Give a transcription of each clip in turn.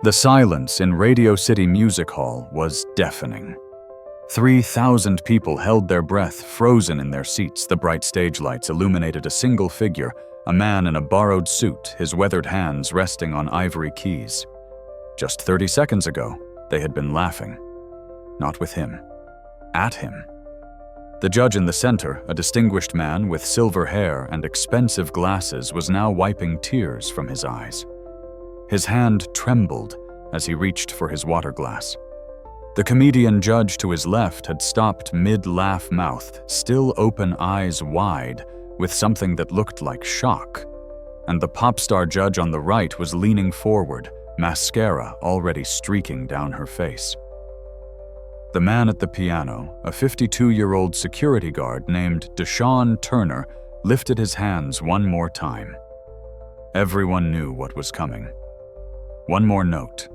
The silence in Radio City Music Hall was deafening. 3,000 people held their breath, frozen in their seats. The bright stage lights illuminated a single figure, a man in a borrowed suit, his weathered hands resting on ivory keys. Just 30 seconds ago, they had been laughing. Not with him. At him. The judge in the center, a distinguished man with silver hair and expensive glasses, was now wiping tears from his eyes. His hand trembled as he reached for his water glass. The comedian judge to his left had stopped mid-laugh, mouth still open, eyes wide, with something that looked like shock. And the pop star judge on the right was leaning forward, mascara already streaking down her face. The man at the piano, a 52-year-old security guard named DeShawn Turner, lifted his hands one more time. Everyone knew what was coming. One more note.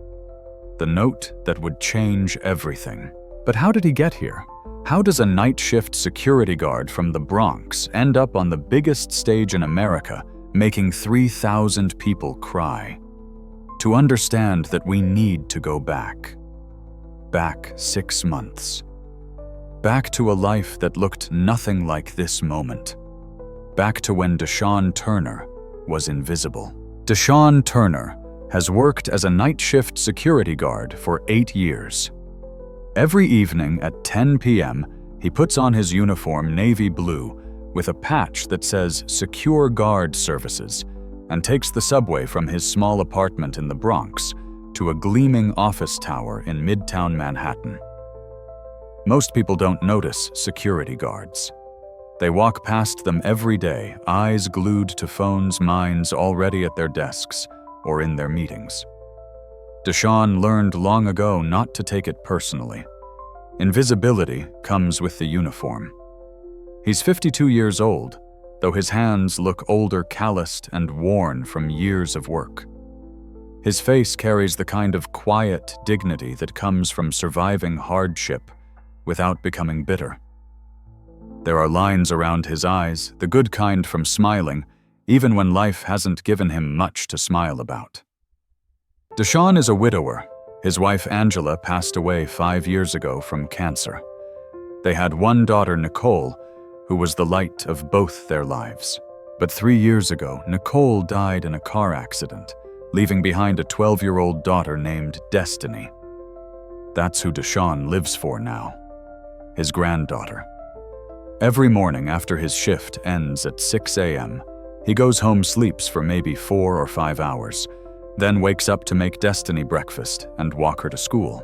The note that would change everything. But how did he get here? How does a night shift security guard from the Bronx end up on the biggest stage in America, making 3,000 people cry? To understand that we need to go back. Back 6 months. Back to a life that looked nothing like this moment. Back to when DeShawn Turner was invisible. DeShawn Turner has worked as a night shift security guard for 8 years. Every evening at 10 p.m., he puts on his uniform navy blue with a patch that says Secure Guard Services and takes the subway from his small apartment in the Bronx to a gleaming office tower in Midtown Manhattan. Most people don't notice security guards. They walk past them every day, eyes glued to phones, minds already at their desks or in their meetings. DeShawn learned long ago not to take it personally. Invisibility comes with the uniform. He's 52 years old, though his hands look older, calloused, and worn from years of work. His face carries the kind of quiet dignity that comes from surviving hardship without becoming bitter. There are lines around his eyes, the good kind from smiling, even when life hasn't given him much to smile about. DeShawn is a widower. His wife Angela passed away 5 years ago from cancer. They had one daughter, Nicole, who was the light of both their lives. But 3 years ago, Nicole died in a car accident, leaving behind a 12-year-old daughter named Destiny. That's who DeShawn lives for now, his granddaughter. Every morning after his shift ends at 6 a.m., he goes home, sleeps for maybe 4 or 5 hours, then wakes up to make Destiny breakfast and walk her to school.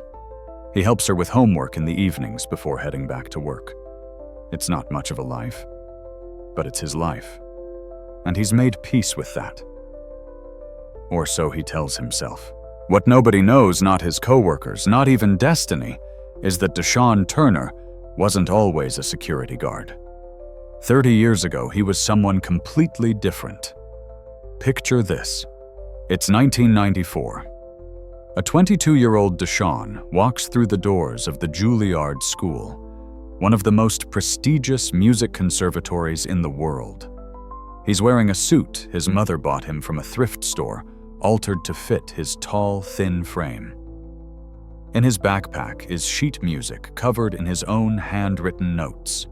He helps her with homework in the evenings before heading back to work. It's not much of a life, but it's his life. And he's made peace with that. Or so he tells himself. What nobody knows, not his coworkers, not even Destiny, is that DeShawn Turner wasn't always a security guard. 30 years ago, he was someone completely different. Picture this. It's 1994. A 22-year-old DeShawn walks through the doors of the Juilliard School, one of the most prestigious music conservatories in the world. He's wearing a suit his mother bought him from a thrift store, altered to fit his tall, thin frame. In his backpack is sheet music covered in his own handwritten notes.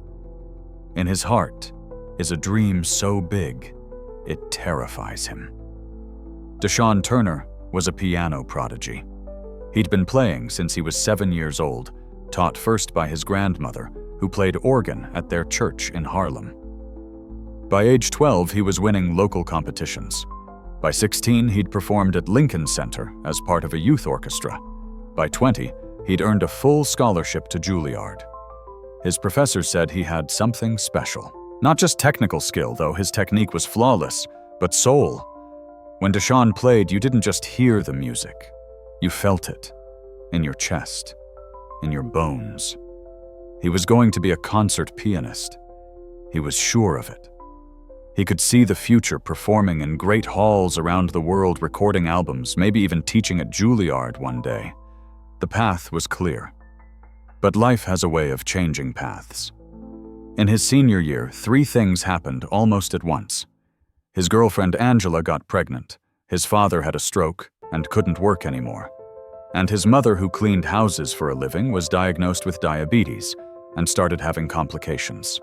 In his heart is a dream so big, it terrifies him. DeShawn Turner was a piano prodigy. He'd been playing since he was 7 years old, taught first by his grandmother, who played organ at their church in Harlem. By age 12, he was winning local competitions. By 16, he'd performed at Lincoln Center as part of a youth orchestra. By 20, he'd earned a full scholarship to Juilliard. His professor said he had something special. Not just technical skill, though his technique was flawless, but soul. When DeShawn played, you didn't just hear the music. You felt it. In your chest. In your bones. He was going to be a concert pianist. He was sure of it. He could see the future performing in great halls around the world, recording albums, maybe even teaching at Juilliard one day. The path was clear. But life has a way of changing paths. In his senior year, 3 things happened almost at once. His girlfriend Angela got pregnant, his father had a stroke and couldn't work anymore, And his mother, who cleaned houses for a living, was diagnosed with diabetes and started having complications.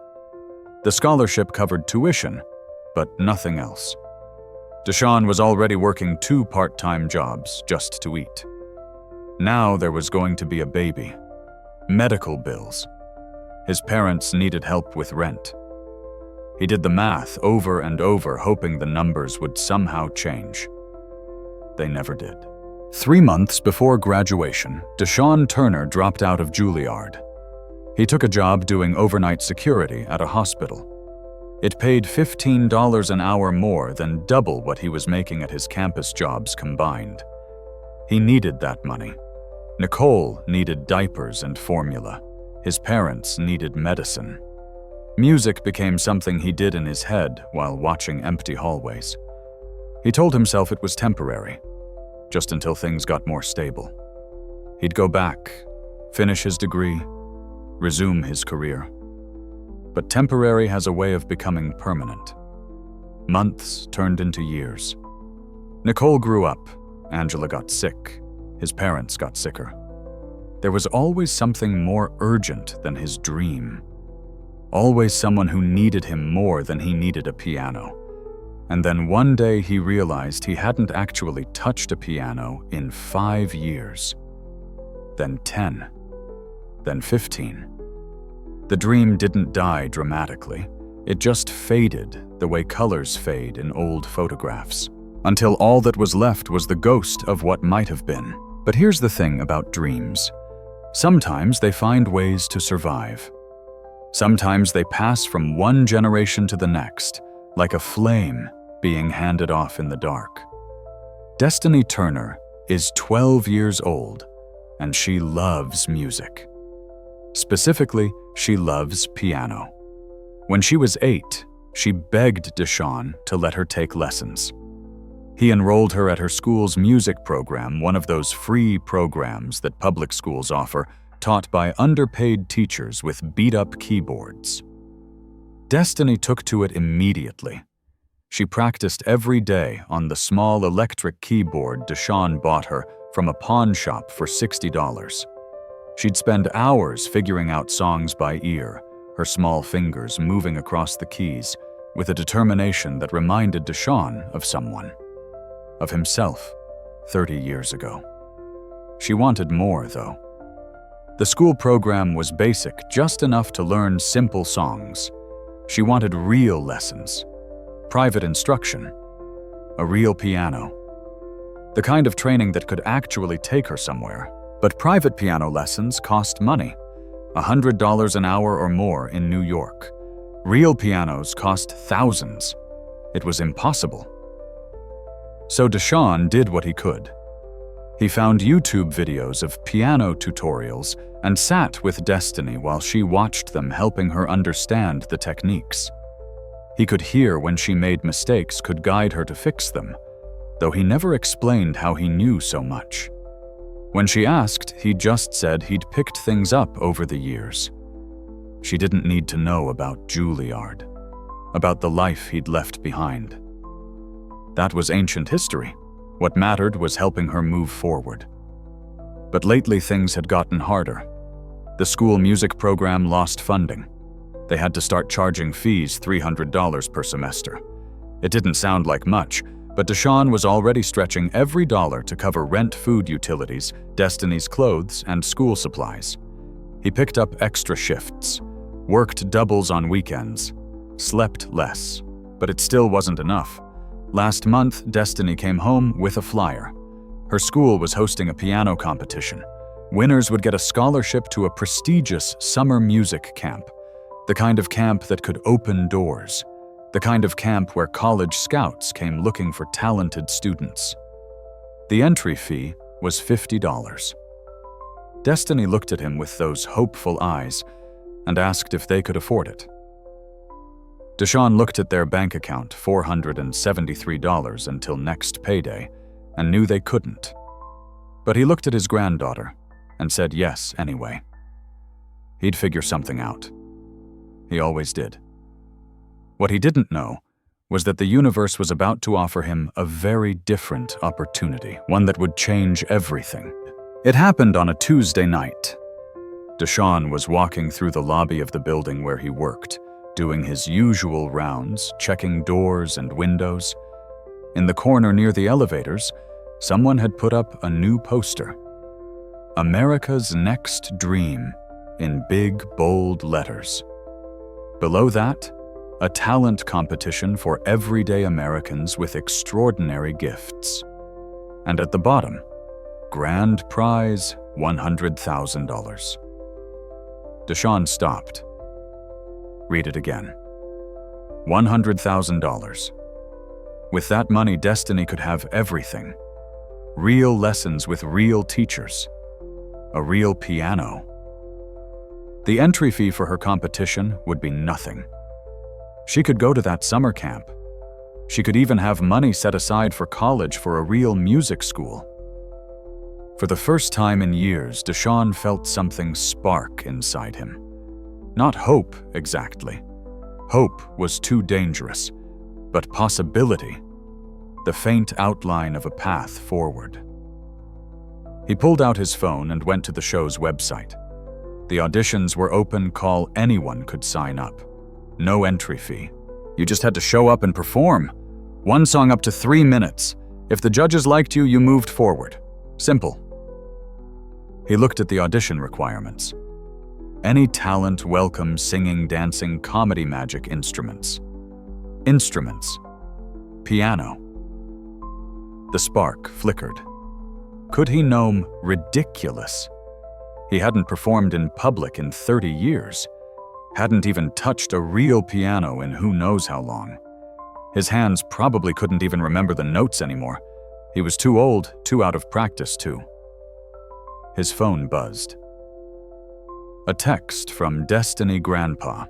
The scholarship covered tuition, but nothing else. DeShawn was already working 2 part-time jobs just to eat. Now there was going to be a baby, medical bills. His parents needed help with rent. He did the math over and over, hoping the numbers would somehow change. They never did. 3 months before graduation, DeShawn Turner dropped out of Juilliard. He took a job doing overnight security at a hospital. It paid $15 an hour more than double what he was making at his campus jobs combined. He needed that money. Nicole needed diapers and formula. His parents needed medicine. Music became something he did in his head while watching empty hallways. He told himself it was temporary, just until things got more stable. He'd go back, finish his degree, resume his career. But temporary has a way of becoming permanent. Months turned into years. Nicole grew up, Angela got sick, his parents got sicker. There was always something more urgent than his dream. Always someone who needed him more than he needed a piano. And then one day he realized he hadn't actually touched a piano in 5 years. Then 10. Then 15. The dream didn't die dramatically. It just faded the way colors fade in old photographs, until all that was left was the ghost of what might have been. But here's the thing about dreams. Sometimes they find ways to survive. Sometimes they pass from one generation to the next, like a flame being handed off in the dark. Destiny Turner is 12 years old, and she loves music. Specifically, she loves piano. When she was 8, she begged DeShawn to let her take lessons. He enrolled her at her school's music program, one of those free programs that public schools offer, taught by underpaid teachers with beat-up keyboards. Destiny took to it immediately. She practiced every day on the small electric keyboard DeShawn bought her from a pawn shop for $60. She'd spend hours figuring out songs by ear, her small fingers moving across the keys with a determination that reminded DeShawn of someone, of himself 30 years ago. She wanted more, though. The school program was basic, just enough to learn simple songs. She wanted real lessons, private instruction, a real piano, the kind of training that could actually take her somewhere. But private piano lessons cost money, $100 an hour or more in New York. Real pianos cost thousands. It was impossible. So DeShawn did what he could. He found YouTube videos of piano tutorials and sat with Destiny while she watched them, helping her understand the techniques. He could hear when she made mistakes, could guide her to fix them, though he never explained how he knew so much. When she asked, he just said he'd picked things up over the years. She didn't need to know about Juilliard, about the life he'd left behind. That was ancient history. What mattered was helping her move forward. But lately things had gotten harder. The school music program lost funding. They had to start charging fees $300 per semester. It didn't sound like much, but DeShawn was already stretching every dollar to cover rent, food, utilities, Destiny's clothes, and school supplies. He picked up extra shifts, worked doubles on weekends, slept less, but it still wasn't enough. Last month, Destiny came home with a flyer. Her school was hosting a piano competition. Winners would get a scholarship to a prestigious summer music camp, the kind of camp that could open doors, the kind of camp where college scouts came looking for talented students. The entry fee was $50. Destiny looked at him with those hopeful eyes and asked if they could afford it. DeShawn looked at their bank account, $473 until next payday, and knew they couldn't. But he looked at his granddaughter and said yes anyway. He'd figure something out. He always did. What he didn't know was that the universe was about to offer him a very different opportunity, one that would change everything. It happened on a Tuesday night. DeShawn was walking through the lobby of the building where he worked, doing his usual rounds, checking doors and windows. In the corner near the elevators, someone had put up a new poster. America's Next Dream, in big, bold letters. Below that, a talent competition for everyday Americans with extraordinary gifts. And at the bottom, grand prize, $100,000. DeShawn stopped. Read it again. $100,000. With that money, Destiny could have everything. Real lessons with real teachers. A real piano. The entry fee for her competition would be nothing. She could go to that summer camp. She could even have money set aside for college for a real music school. For the first time in years, DeShawn felt something spark inside him. Not hope, exactly. Hope was too dangerous, but possibility, the faint outline of a path forward. He pulled out his phone and went to the show's website. The auditions were open call, anyone could sign up. No entry fee. You just had to show up and perform. One song up to 3 minutes. If the judges liked you, you moved forward. Simple. He looked at the audition requirements. Any talent, welcome, singing, dancing, comedy, magic instruments. Instruments. Piano. The spark flickered. Could he gnome ridiculous? He hadn't performed in public in 30 years. Hadn't even touched a real piano in who knows how long. His hands probably couldn't even remember the notes anymore. He was too old, too out of practice too. His phone buzzed. A text from Destiny Grandpa.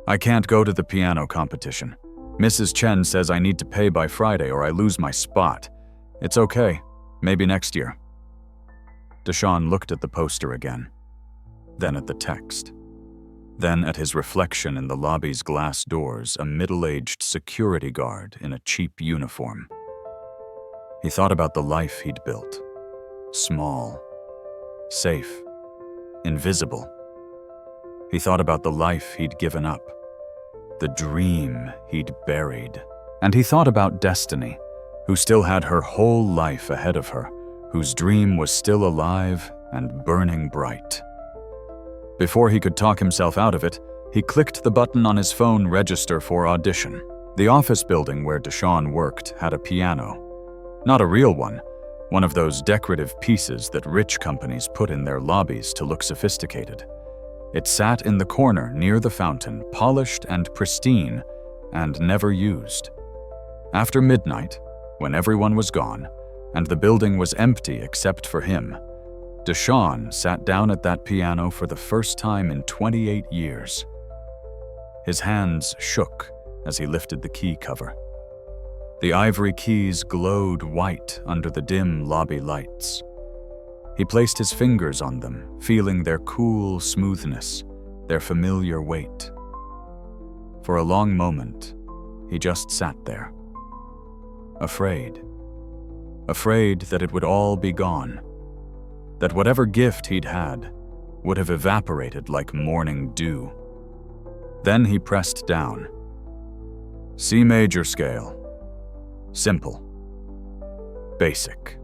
I can't go to the piano competition. Mrs. Chen says I need to pay by Friday or I lose my spot. It's okay. Maybe next year. DeShawn looked at the poster again. Then at the text. Then at his reflection in the lobby's glass doors, a middle-aged security guard in a cheap uniform. He thought about the life he'd built. Small, safe, invisible. He thought about the life he'd given up, the dream he'd buried. And he thought about Destiny, who still had her whole life ahead of her, whose dream was still alive and burning bright. Before he could talk himself out of it, he clicked the button on his phone register for audition. The office building where DeShawn worked had a piano. Not a real one of those decorative pieces that rich companies put in their lobbies to look sophisticated. It sat in the corner near the fountain, polished and pristine, and never used. After midnight, when everyone was gone, and the building was empty except for him, DeShawn sat down at that piano for the first time in 28 years. His hands shook as he lifted the key cover. The ivory keys glowed white under the dim lobby lights. He placed his fingers on them, feeling their cool smoothness, their familiar weight. For a long moment, he just sat there, afraid. Afraid that it would all be gone, that whatever gift he'd had would have evaporated like morning dew. Then he pressed down. C major scale. Simple. Basic.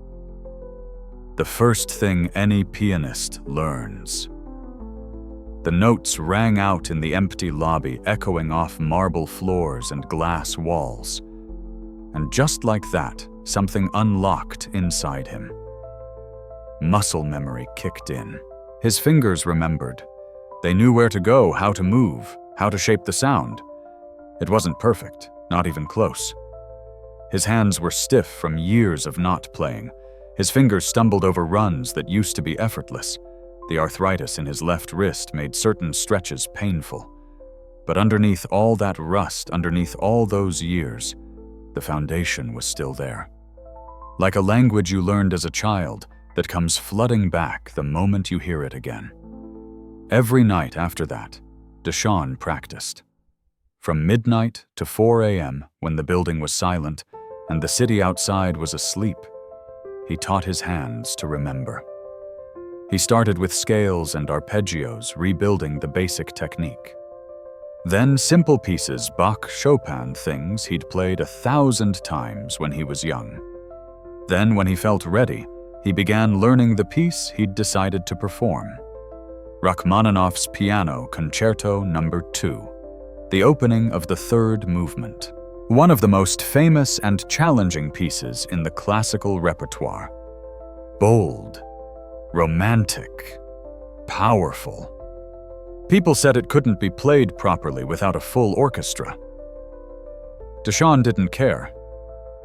The first thing any pianist learns. The notes rang out in the empty lobby, echoing off marble floors and glass walls. And just like that, something unlocked inside him. Muscle memory kicked in. His fingers remembered. They knew where to go, how to move, how to shape the sound. It wasn't perfect, not even close. His hands were stiff from years of not playing. His fingers stumbled over runs that used to be effortless. The arthritis in his left wrist made certain stretches painful. But underneath all that rust, underneath all those years, the foundation was still there. Like a language you learned as a child that comes flooding back the moment you hear it again. Every night after that, DeShawn practiced. From midnight to 4 a.m., when the building was silent and the city outside was asleep, he taught his hands to remember. He started with scales and arpeggios, rebuilding the basic technique. Then simple pieces, Bach, Chopin things he'd played 1,000 times when he was young. Then, when he felt ready, he began learning the piece he'd decided to perform. Rachmaninoff's Piano Concerto No. 2, the opening of the third movement. One of the most famous and challenging pieces in the classical repertoire. Bold, romantic, powerful. People said it couldn't be played properly without a full orchestra. DeShawn didn't care.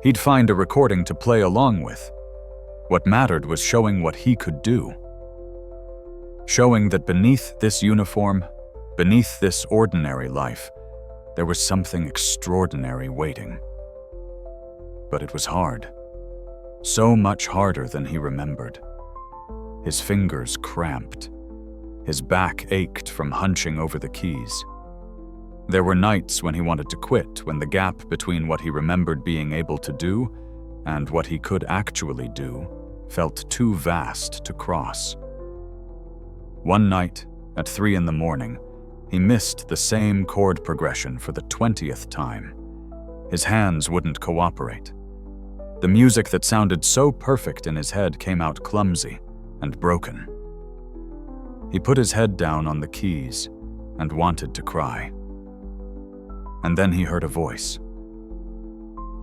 He'd find a recording to play along with. What mattered was showing what he could do. Showing that beneath this uniform, beneath this ordinary life, there was something extraordinary waiting. But it was hard. So much harder than he remembered. His fingers cramped. His back ached from hunching over the keys. There were nights when he wanted to quit, when the gap between what he remembered being able to do and what he could actually do felt too vast to cross. One night, at 3 a.m, he missed the same chord progression for the 20th time. His hands wouldn't cooperate. The music that sounded so perfect in his head came out clumsy and broken. He put his head down on the keys and wanted to cry. And then he heard a voice.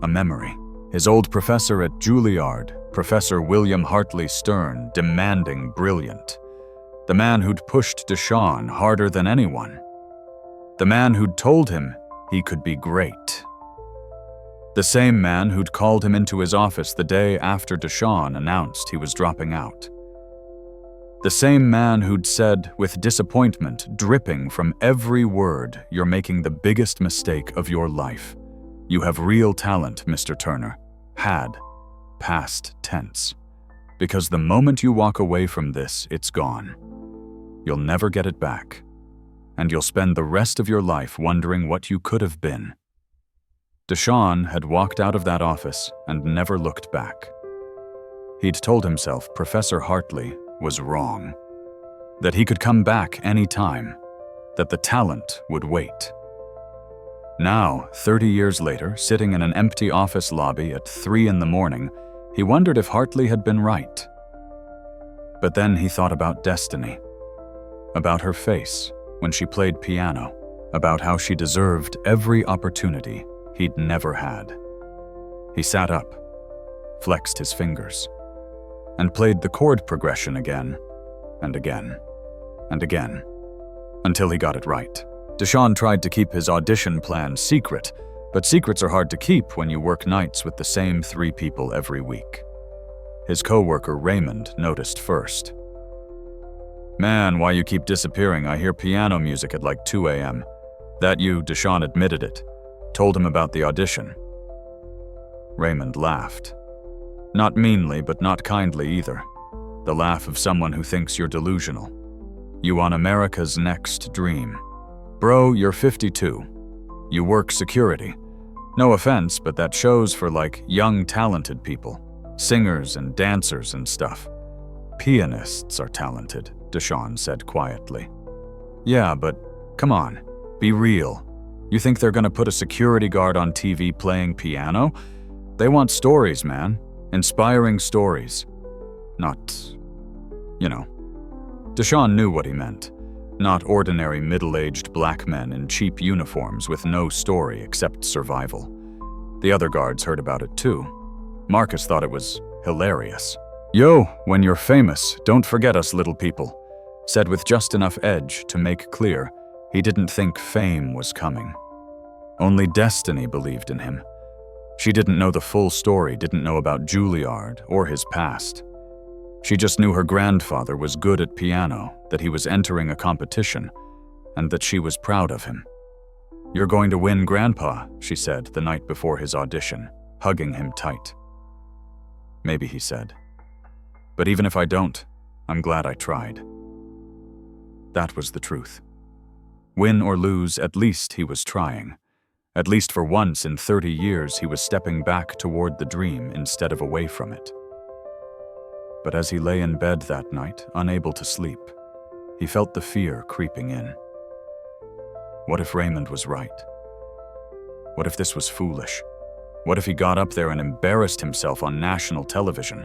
A memory. His old professor at Juilliard, Professor William Hartley Stern, demanding brilliant. The man who'd pushed DeShawn harder than anyone. The man who'd told him he could be great. The same man who'd called him into his office the day after DeShawn announced he was dropping out. The same man who'd said, with disappointment dripping from every word, "You're making the biggest mistake of your life. You have real talent, Mr. Turner." Had, past tense. Because the moment you walk away from this, it's gone. You'll never get it back. And you'll spend the rest of your life wondering what you could have been. DeShawn had walked out of that office and never looked back. He'd told himself Professor Hartley was wrong. That he could come back any time. That the talent would wait. Now, 30 years later, sitting in an empty office lobby at 3 a.m, he wondered if Hartley had been right. But then he thought about destiny. About her face when she played piano. About how she deserved every opportunity he'd never had. He sat up, flexed his fingers, and played the chord progression again, and again, and again, until he got it right. DeShawn tried to keep his audition plan secret, but secrets are hard to keep when you work nights with the same 3 people every week. His coworker Raymond noticed first. "Man, why you keep disappearing? I hear piano music at like 2 a.m. That you?" DeShawn admitted it. Told him about the audition. Raymond laughed. Not meanly, but not kindly either. The laugh of someone who thinks you're delusional. You on America's Next Dream. Bro, you're 52. You work security. No offense, but that show's for like young talented people. Singers and dancers and stuff. Pianists are talented, DeShawn said quietly. Yeah, but come on, be real. You think they're gonna put a security guard on TV playing piano? They want stories, man. Inspiring stories. Not, DeShawn knew what he meant. Not ordinary middle-aged black men in cheap uniforms with no story except survival. The other guards heard about it too. Marcus thought it was hilarious. "Yo, when you're famous, don't forget us little people," said with just enough edge to make clear he didn't think fame was coming. Only destiny believed in him. She didn't know the full story, didn't know about Juilliard or his past. She just knew her grandfather was good at piano, that he was entering a competition, and that she was proud of him. "You're going to win, Grandpa," she said the night before his audition, hugging him tight. "Maybe," he said. "But even if I don't, I'm glad I tried." That was the truth. Win or lose, at least he was trying. At least for once in 30 years, he was stepping back toward the dream instead of away from it. But as he lay in bed that night, unable to sleep, he felt the fear creeping in. What if Raymond was right? What if this was foolish? What if he got up there and embarrassed himself on national television?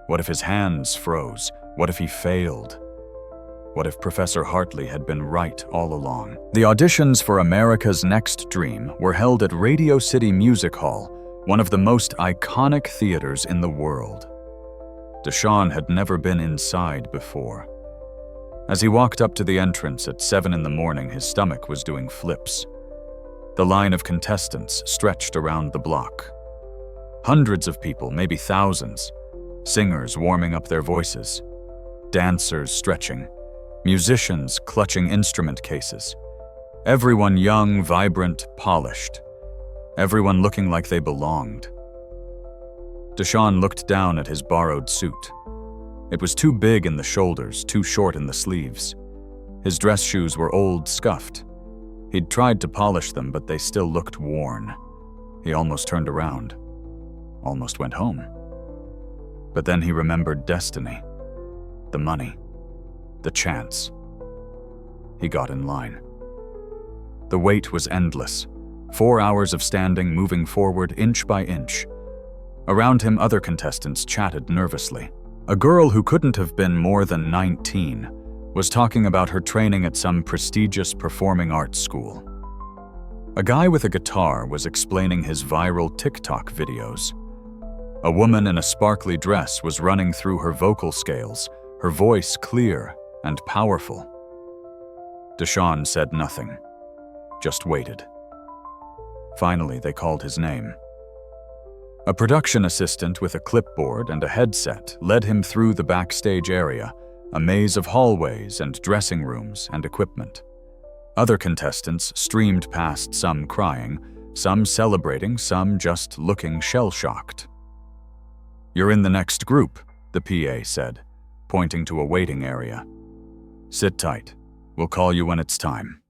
What if his hands froze? What if he failed? What if Professor Hartley had been right all along? The auditions for America's Next Dream were held at Radio City Music Hall, one of the most iconic theaters in the world. DeShawn had never been inside before. As he walked up to the entrance at 7 in the morning, his stomach was doing flips. The line of contestants stretched around the block. Hundreds of people, maybe thousands. Singers warming up their voices. Dancers stretching. Musicians clutching instrument cases. Everyone young, vibrant, polished. Everyone looking like they belonged. DeShawn looked down at his borrowed suit. It was too big in the shoulders, too short in the sleeves. His dress shoes were old, scuffed. He'd tried to polish them, but they still looked worn. He almost turned around. Almost went home. But then he remembered destiny. The money. The chance. He got in line. The wait was endless. 4 hours of standing, moving forward inch by inch. Around him, other contestants chatted nervously. A girl who couldn't have been more than 19 was talking about her training at some prestigious performing arts school. A guy with a guitar was explaining his viral TikTok videos. A woman in a sparkly dress was running through her vocal scales, her voice clear and powerful. DeShawn said nothing, just waited. Finally, they called his name. A production assistant with a clipboard and a headset led him through the backstage area, a maze of hallways and dressing rooms and equipment. Other contestants streamed past, some crying, some celebrating, some just looking shell-shocked. "You're in the next group," the PA said, pointing to a waiting area. "Sit tight. We'll call you when it's time."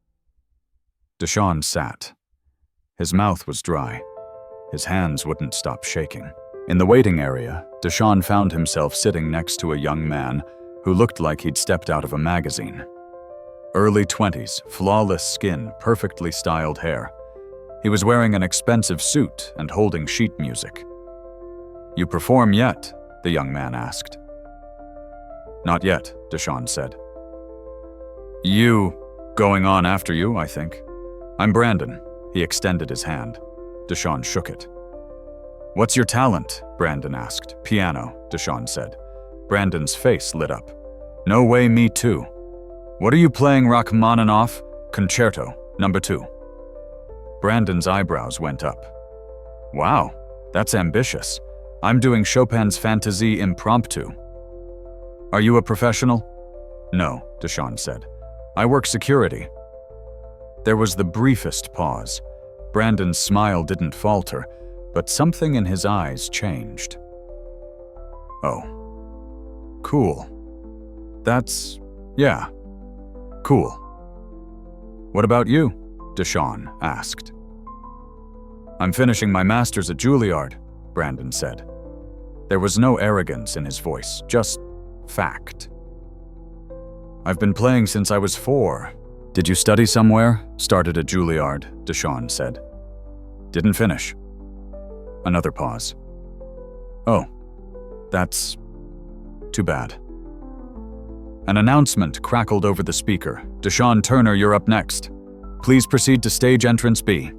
DeShawn sat. His mouth was dry. His hands wouldn't stop shaking. In the waiting area, DeShawn found himself sitting next to a young man who looked like he'd stepped out of a magazine. Early 20s, flawless skin, perfectly styled hair. He was wearing an expensive suit and holding sheet music. "You perform yet?" the young man asked. "Not yet," DeShawn said. "You going on after you, I think." "I'm Brandon." He extended his hand. DeShawn shook it. "What's your talent?" Brandon asked. "Piano," DeShawn said. Brandon's face lit up. "No way, me too. What are you playing, Rachmaninoff? Concerto, number 2. Brandon's eyebrows went up. "Wow, that's ambitious. I'm doing Chopin's Fantaisie Impromptu." "Are you a professional?" "No," DeShawn said. "I work security." There was the briefest pause. Brandon's smile didn't falter, but something in his eyes changed. "Oh. Cool. Yeah. Cool. What about you?" DeShawn asked. "I'm finishing my master's at Juilliard," Brandon said. There was no arrogance in his voice, just fact. "I've been playing since I was 4. "Did you study somewhere?" "Started at Juilliard," DeShawn said. "Didn't finish." Another pause. "Oh, that's too bad." An announcement crackled over the speaker. "DeShawn Turner, you're up next. Please proceed to stage entrance B."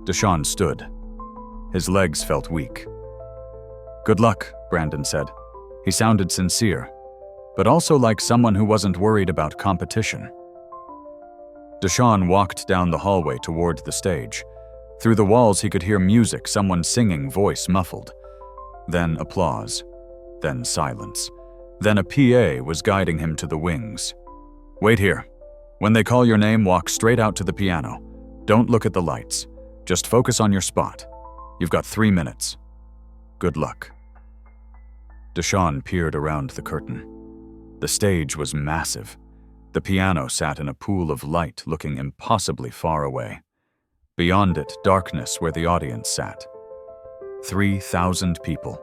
DeShawn stood. His legs felt weak. "Good luck," Brandon said. He sounded sincere, but also like someone who wasn't worried about competition. DeShawn walked down the hallway toward the stage. Through the walls he could hear music, someone singing, voice muffled. Then applause. Then silence. Then a PA was guiding him to the wings. "Wait here. When they call your name, walk straight out to the piano. Don't look at the lights. Just focus on your spot. You've got 3 minutes. Good luck." DeShawn peered around the curtain. The stage was massive. The piano sat in a pool of light looking impossibly far away. Beyond it, darkness where the audience sat. 3,000 people.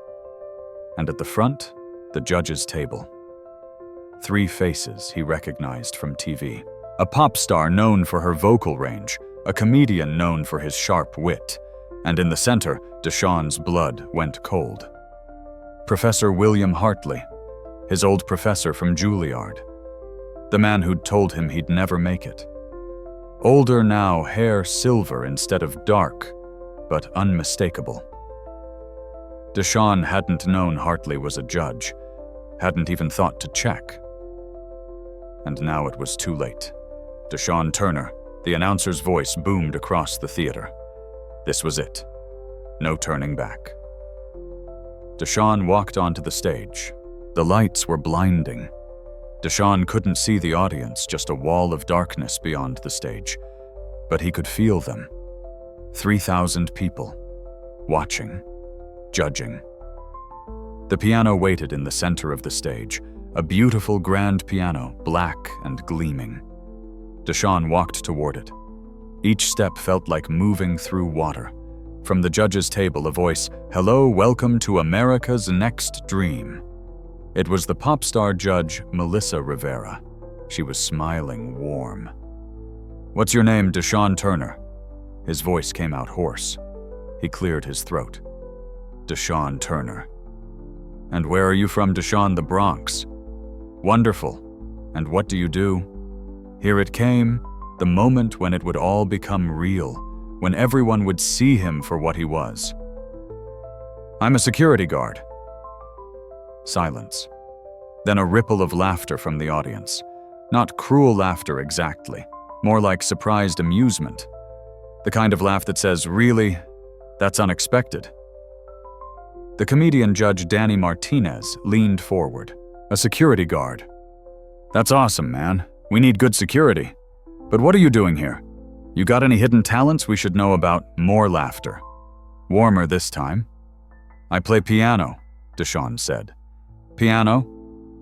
And at the front, the judge's table. 3 faces he recognized from TV. A pop star known for her vocal range, a comedian known for his sharp wit, and in the center, DeShawn's blood went cold. Professor William Hartley, his old professor from Juilliard, the man who'd told him he'd never make it. Older now, hair silver instead of dark, but unmistakable. DeShawn hadn't known Hartley was a judge, hadn't even thought to check. And now it was too late. DeShawn Turner, the announcer's voice boomed across the theater. This was it. No turning back. DeShawn walked onto the stage. The lights were blinding. DeShawn couldn't see the audience, just a wall of darkness beyond the stage. But he could feel them. 3,000 people. Watching. Judging. The piano waited in the center of the stage, a beautiful grand piano, black and gleaming. DeShawn walked toward it. Each step felt like moving through water. From the judge's table, a voice, "Hello, welcome to America's Next Dream." It was the pop star judge, Melissa Rivera. She was smiling warm. "What's your name, DeShawn Turner?" His voice came out hoarse. He cleared his throat. "DeShawn Turner." "And where are you from, DeShawn?" "The Bronx." "Wonderful. And what do you do?" Here it came, the moment when it would all become real, when everyone would see him for what he was. "I'm a security guard." Silence. Then a ripple of laughter from the audience. Not cruel laughter exactly, more like surprised amusement. The kind of laugh that says, "Really? That's unexpected." The comedian judge Danny Martinez leaned forward. "A security guard. That's awesome, man. We need good security. But what are you doing here? You got any hidden talents we should know about?" More laughter. Warmer this time. "I play piano," DeShawn said. "Piano?"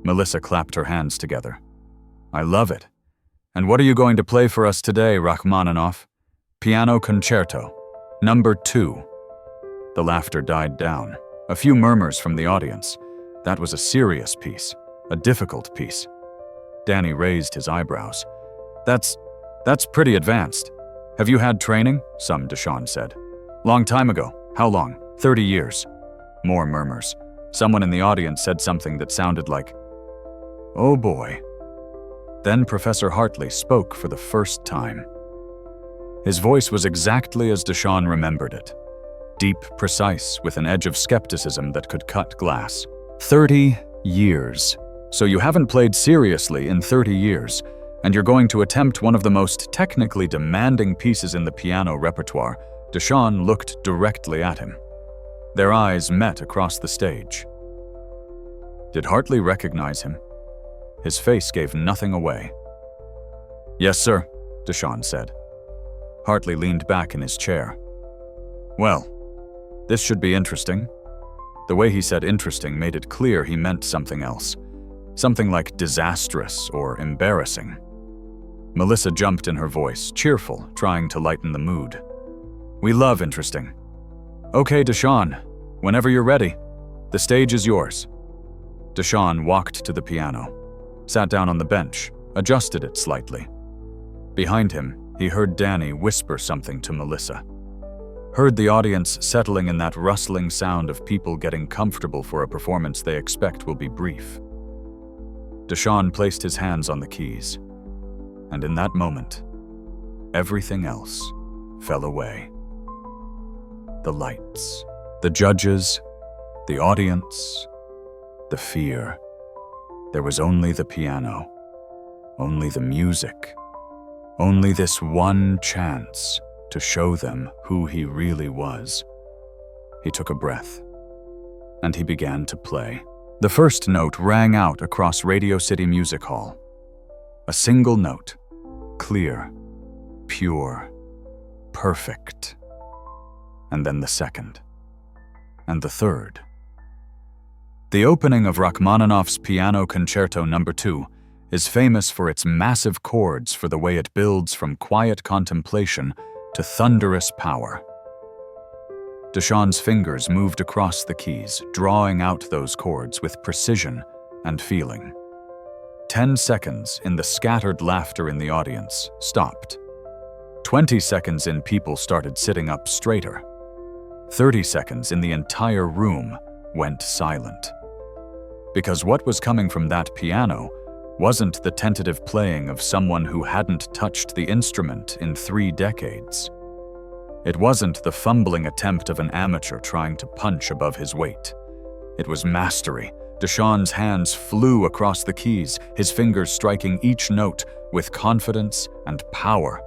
Melissa clapped her hands together. "I love it. And what are you going to play for us today, Rachmaninoff?" "Piano Concerto, number 2. The laughter died down. A few murmurs from the audience. That was a serious piece, a difficult piece. Danny raised his eyebrows. That's pretty advanced. Have you had training?" Some, DeShawn said. "Long time ago. How long?" 30 years. More murmurs. Someone in the audience said something that sounded like, "Oh boy." Then Professor Hartley spoke for the first time. His voice was exactly as DeShawn remembered it. Deep, precise, with an edge of skepticism that could cut glass. 30 years. So you haven't played seriously in 30 years, and you're going to attempt one of the most technically demanding pieces in the piano repertoire. DeShawn looked directly at him. Their eyes met across the stage. Did Hartley recognize him? His face gave nothing away. "Yes, sir," DeShawn said. Hartley leaned back in his chair. "Well, this should be interesting." The way he said interesting made it clear he meant something else. Something like disastrous or embarrassing. Melissa jumped in her voice, cheerful, trying to lighten the mood. "We love interesting." "Okay, DeShawn, whenever you're ready. The stage is yours." DeShawn walked to the piano, sat down on the bench, adjusted it slightly. Behind him, he heard Danny whisper something to Melissa. Heard the audience settling in that rustling sound of people getting comfortable for a performance they expect will be brief. DeShawn placed his hands on the keys, and in that moment, everything else fell away. The lights, the judges, the audience, the fear. There was only the piano, only the music, only this one chance to show them who he really was. He took a breath, and he began to play. The first note rang out across Radio City Music Hall. A single note, clear, pure, perfect. And then the second, and the third. The opening of Rachmaninoff's Piano Concerto No. 2 is famous for its massive chords, for the way it builds from quiet contemplation to thunderous power. DeShawn's fingers moved across the keys, drawing out those chords with precision and feeling. 10 seconds in, the scattered laughter in the audience stopped. 20 seconds in, people started sitting up straighter. 30 seconds in, the entire room went silent. Because what was coming from that piano wasn't the tentative playing of someone who hadn't touched the instrument in 3 decades. It wasn't the fumbling attempt of an amateur trying to punch above his weight. It was mastery. DeShawn's hands flew across the keys, his fingers striking each note with confidence and power.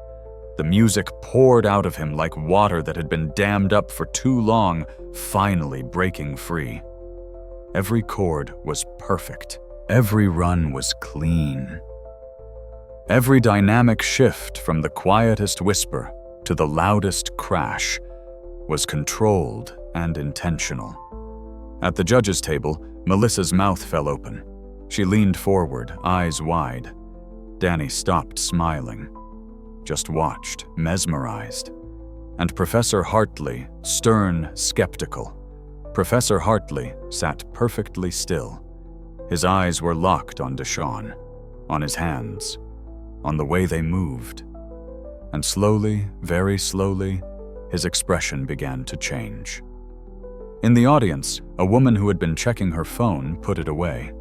The music poured out of him like water that had been dammed up for too long, finally breaking free. Every chord was perfect. Every run was clean. Every dynamic shift from the quietest whisper to the loudest crash was controlled and intentional. At the judges' table, Melissa's mouth fell open. She leaned forward, eyes wide. Danny stopped smiling, just watched, mesmerized. And Professor Hartley, stern, skeptical. Professor Hartley sat perfectly still. His eyes were locked on DeShawn, on his hands, on the way they moved. And slowly, very slowly, his expression began to change. In the audience, a woman who had been checking her phone put it away.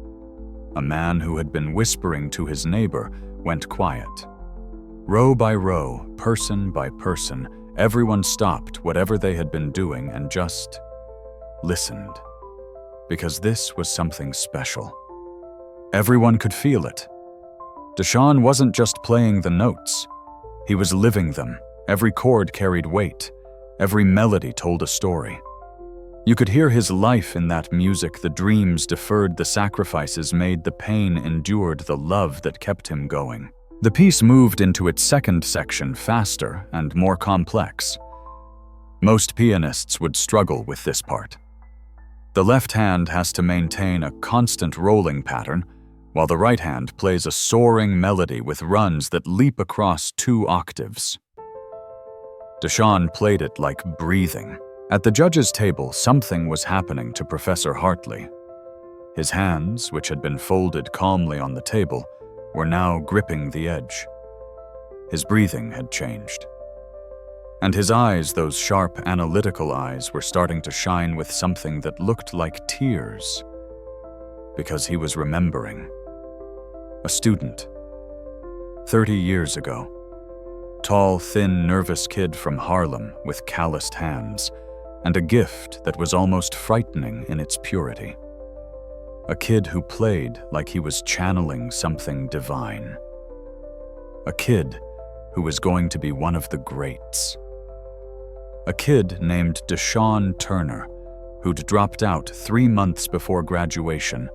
A man who had been whispering to his neighbor went quiet. Row by row, person by person, everyone stopped whatever they had been doing and just listened. Because this was something special. Everyone could feel it. DeShawn wasn't just playing the notes. He was living them. Every chord carried weight. Every melody told a story. You could hear his life in that music, the dreams deferred, the sacrifices made, the pain endured, the love that kept him going. The piece moved into its second section faster and more complex. Most pianists would struggle with this part. The left hand has to maintain a constant rolling pattern, while the right hand plays a soaring melody with runs that leap across 2 octaves. DeShawn played it like breathing. At the judges' table, something was happening to Professor Hartley. His hands, which had been folded calmly on the table, were now gripping the edge. His breathing had changed. And his eyes, those sharp, analytical eyes, were starting to shine with something that looked like tears. Because he was remembering. A student. 30 years ago. Tall, thin, nervous kid from Harlem with calloused hands, and a gift that was almost frightening in its purity. A kid who played like he was channeling something divine. A kid who was going to be one of the greats. A kid named DeShawn Turner, who'd dropped out 3 months before graduation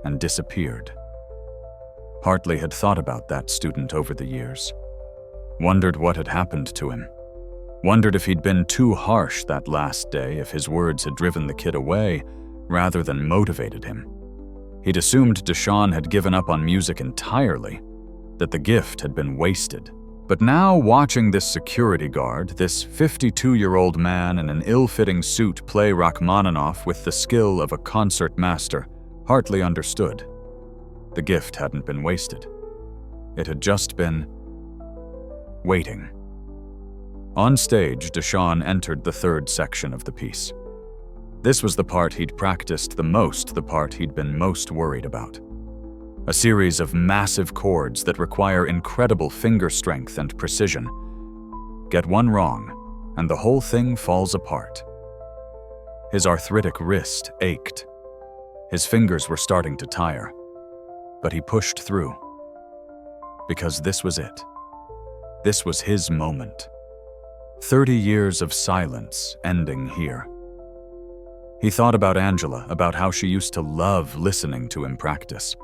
and disappeared. Hartley had thought about that student over the years. Wondered what had happened to him. Wondered if he'd been too harsh that last day, if his words had driven the kid away rather than motivated him. He'd assumed DeShawn had given up on music entirely, that the gift had been wasted. But now, watching this security guard, this 52-year-old man in an ill-fitting suit play Rachmaninoff with the skill of a concert master, Hartley understood. The gift hadn't been wasted. It had just been waiting. On stage, DeShawn entered the third section of the piece. This was the part he'd practiced the most, the part he'd been most worried about. A series of massive chords that require incredible finger strength and precision. Get one wrong, and the whole thing falls apart. His arthritic wrist ached. His fingers were starting to tire. But he pushed through. Because this was it. This was his moment. 30 years of silence ending here. He thought about Angela, about how she used to love listening to him practice.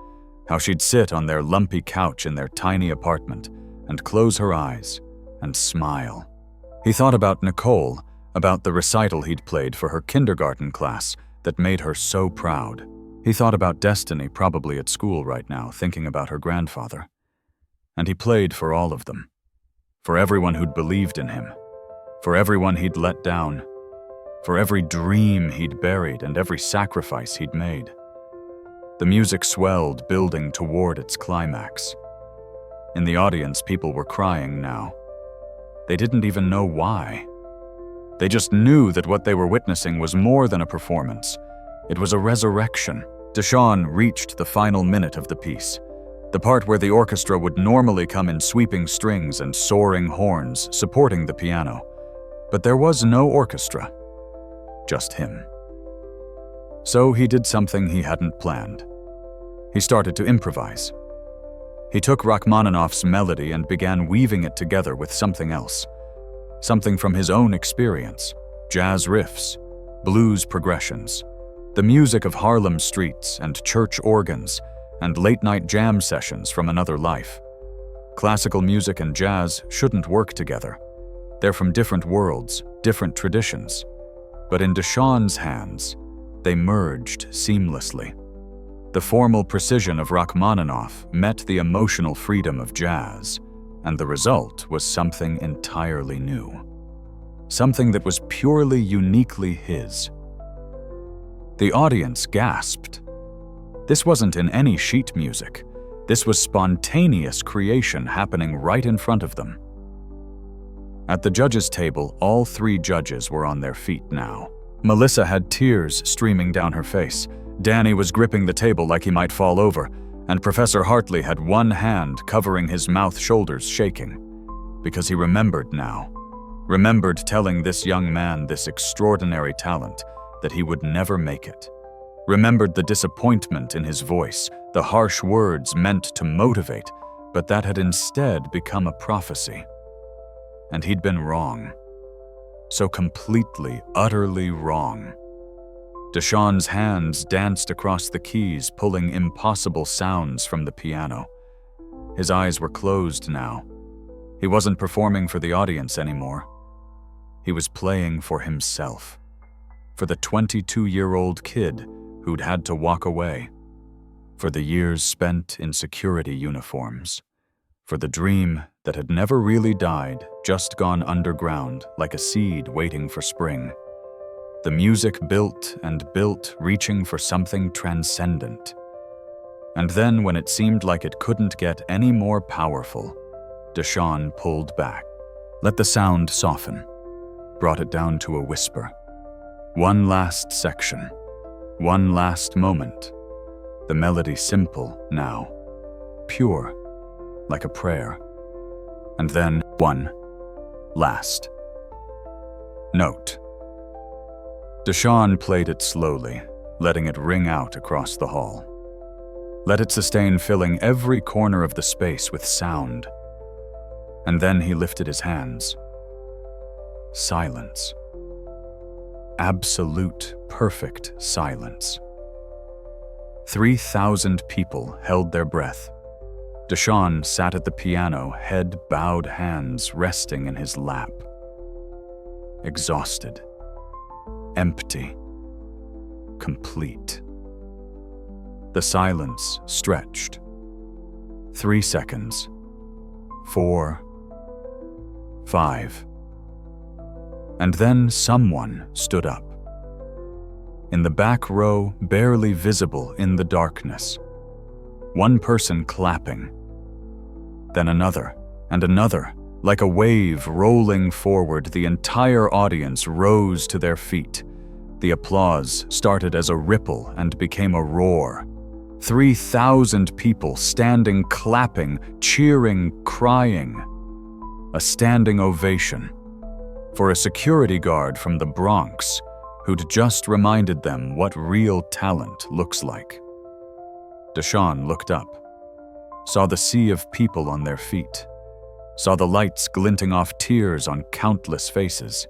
How she'd sit on their lumpy couch in their tiny apartment and close her eyes and smile. He thought about Nicole, about the recital he'd played for her kindergarten class that made her so proud. He thought about Destiny, probably at school right now, thinking about her grandfather. And he played for all of them. For everyone who'd believed in him. For everyone he'd let down. for every dream he'd buried and every sacrifice he'd made. The music swelled, building toward its climax. In the audience, people were crying now. They didn't even know why. They just knew that what they were witnessing was more than a performance. It was a resurrection. DeShawn reached the final minute of the piece, the part where the orchestra would normally come in sweeping strings and soaring horns, supporting the piano. But there was no orchestra, just him. So he did something he hadn't planned. He started to improvise. He took Rachmaninoff's melody and began weaving it together with something else. Something from his own experience: jazz riffs, blues progressions, the music of Harlem streets and church organs, and late-night jam sessions from another life. Classical music and jazz shouldn't work together. They're from different worlds, different traditions. But in DeShawn's hands, they merged seamlessly. The formal precision of Rachmaninoff met the emotional freedom of jazz, and the result was something entirely new. Something that was purely uniquely his. The audience gasped. This wasn't in any sheet music. This was spontaneous creation happening right in front of them. At the judges' table, all three judges were on their feet now. Melissa had tears streaming down her face. Danny was gripping the table like he might fall over, and Professor Hartley had one hand covering his mouth, shoulders shaking. Because he remembered now. Remembered telling this young man, this extraordinary talent, that he would never make it. Remembered the disappointment in his voice, the harsh words meant to motivate, but that had instead become a prophecy. And he'd been wrong. So completely, utterly wrong. DeShawn's hands danced across the keys, pulling impossible sounds from the piano. His eyes were closed now. He wasn't performing for the audience anymore. He was playing for himself. For the 22-year-old kid who'd had to walk away. For the years spent in security uniforms. For the dream that had never really died, just gone underground like a seed waiting for spring. The music built and built, reaching for something transcendent. And then, when it seemed like it couldn't get any more powerful, DeShawn pulled back. Let the sound soften. Brought it down to a whisper. One last section. One last moment. The melody simple now. Pure, like a prayer. And then one last note. DeShawn played it slowly, letting it ring out across the hall. Let it sustain, filling every corner of the space with sound. And then he lifted his hands. Silence. Absolute, perfect silence. 3,000 people held their breath. DeShawn sat at the piano, head bowed, hands resting in his lap. Exhausted. Empty. Complete. The silence stretched. 3 seconds. 4. 5. And then someone stood up. In the back row, barely visible in the darkness. One person clapping. Then another, and another. Like a wave rolling forward, the entire audience rose to their feet. The applause started as a ripple and became a roar. 3,000 people standing, clapping, cheering, crying. A standing ovation for a security guard from the Bronx who'd just reminded them what real talent looks like. DeShawn looked up, saw the sea of people on their feet, saw the lights glinting off tears on countless faces.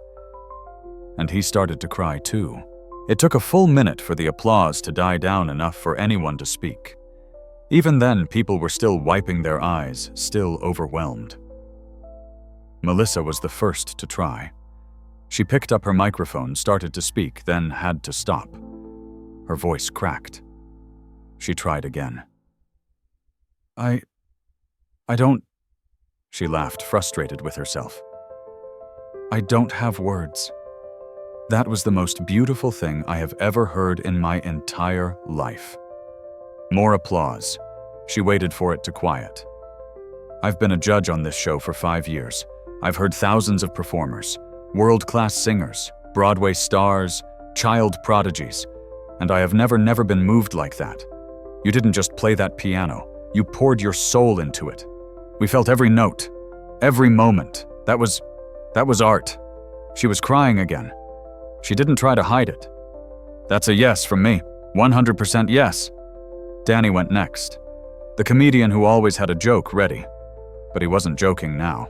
And he started to cry too. It took a full minute for the applause to die down enough for anyone to speak. Even then, people were still wiping their eyes, still overwhelmed. Melissa was the first to try. She picked up her microphone, started to speak, then had to stop. Her voice cracked. She tried again. I don't... She laughed, frustrated with herself. I don't have words. That was the most beautiful thing I have ever heard in my entire life. More applause. She waited for it to quiet. I've been a judge on this show for 5 years. I've heard thousands of performers, world-class singers, Broadway stars, child prodigies, and I have never been moved like that. You didn't just play that piano, you poured your soul into it. We felt every note, every moment. That was art. She was crying again. She didn't try to hide it. That's a yes from me, 100% yes. Danny went next, the comedian who always had a joke ready, but he wasn't joking now.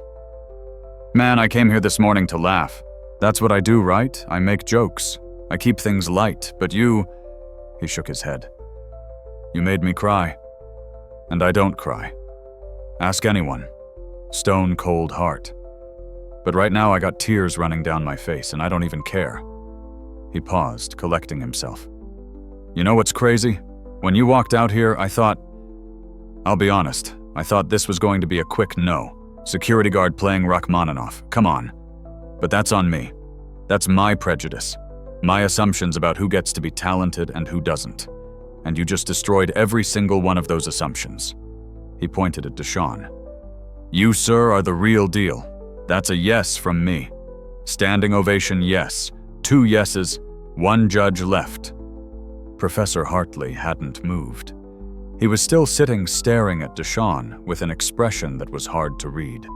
Man, I came here this morning to laugh. That's what I do, right? I make jokes. I keep things light, but you... He shook his head. You made me cry. And I don't cry. Ask anyone. Stone cold heart. But right now I got tears running down my face and I don't even care. He paused, collecting himself. You know what's crazy? When you walked out here, I thought... I'll be honest, I thought this was going to be a quick no. Security guard playing Rachmaninoff, come on. But that's on me. That's my prejudice. My assumptions about who gets to be talented and who doesn't. And you just destroyed every single one of those assumptions. He pointed at DeShawn. You, sir, are the real deal. That's a yes from me. Standing ovation, yes. 2 yeses, 1 judge left. Professor Hartley hadn't moved. He was still sitting staring at DeShawn with an expression that was hard to read.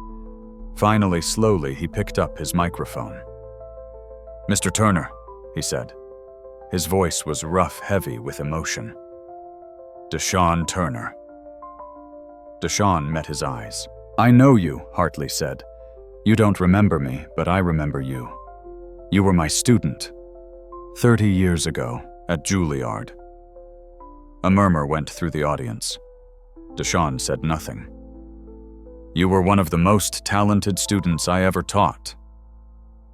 Finally, slowly, he picked up his microphone. Mr. Turner, he said. His voice was rough, heavy with emotion. DeShawn Turner. DeShawn met his eyes. I know you, Hartley said. You don't remember me, but I remember you. You were my student. 30 years ago, at Juilliard. A murmur went through the audience. DeShawn said nothing. You were one of the most talented students I ever taught.